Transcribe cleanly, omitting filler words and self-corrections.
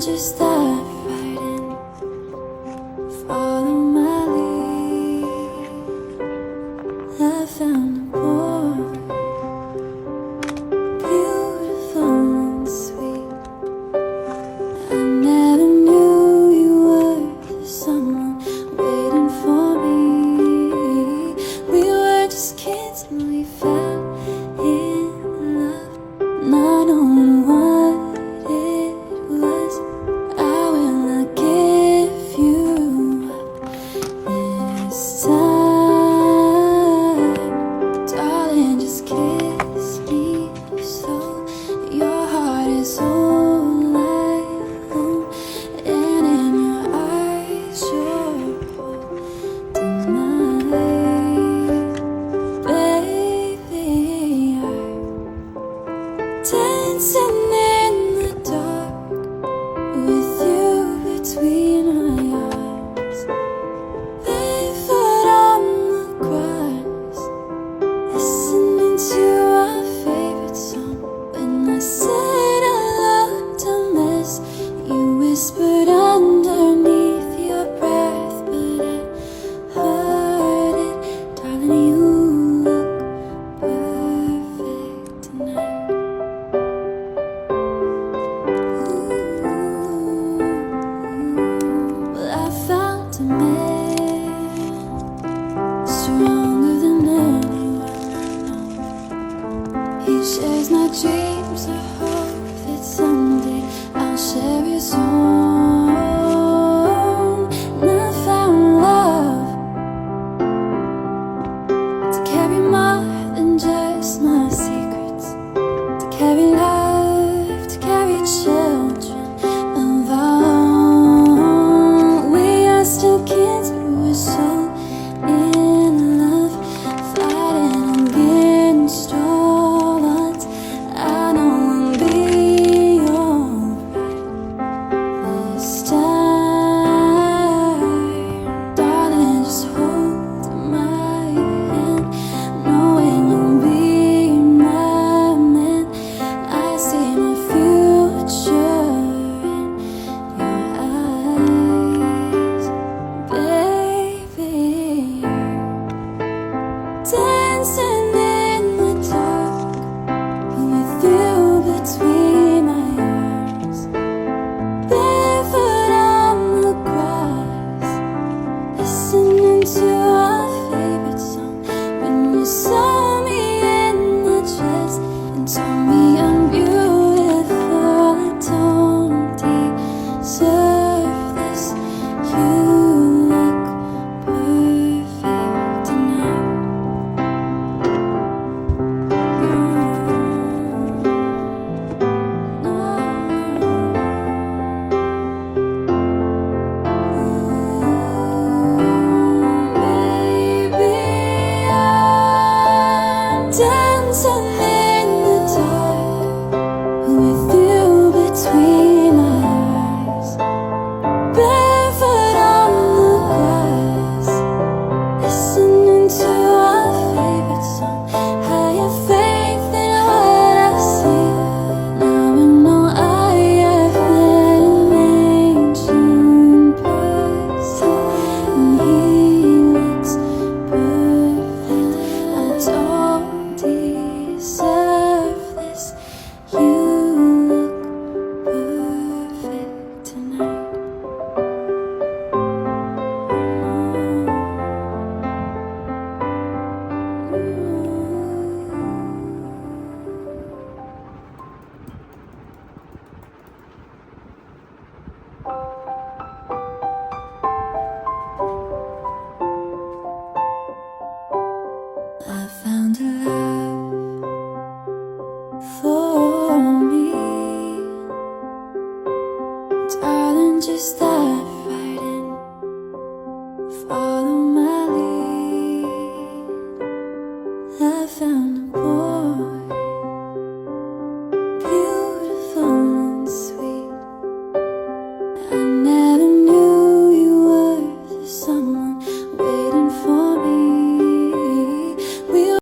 just dive right in, follow my lead. I found a boy, beautiful and sweet. I never knew you were the someone waiting for me. We were just kids and we fell in love, not knowing what it was. I will not give you up this time, darling. Just kiss me so your heart is all I own, and in your eyes you're holding mine, baby. I'm dancing in the dark with you between my arms, barefoot on the grass, listening to our favorite song. When I said I loved a mess, you whispered underneath your breath, but I heard it, darling. You look perfect tonight. Well, I found a man stronger than anyone I know. He shares my dreams. I hope that someday I'll share his home. And I found love to carry more than just my secrets, to carry love, to carry children of our own. We are still kids, but we're so in love, fighting against all odds. I know we'll be alright this time, darling. Just hold my hand, knowing you'll be my man. I see my future in your eyes, baby. Dancing in the dark with you between my arms, barefoot on the grass, listening to our favorite song. When you saw me in the dress and told me I'm beautiful, I don't deserve this. You look perfect tonight. Baby, I'm dancing in the dark with you between my eyes, barefoot on the grass, listening to our favorite song. I have faith in what I see. Now I know I have met an angel in person, and he looks perfect. I don't deserve this. You look perfect tonight. I found a love for me, darling. Just dive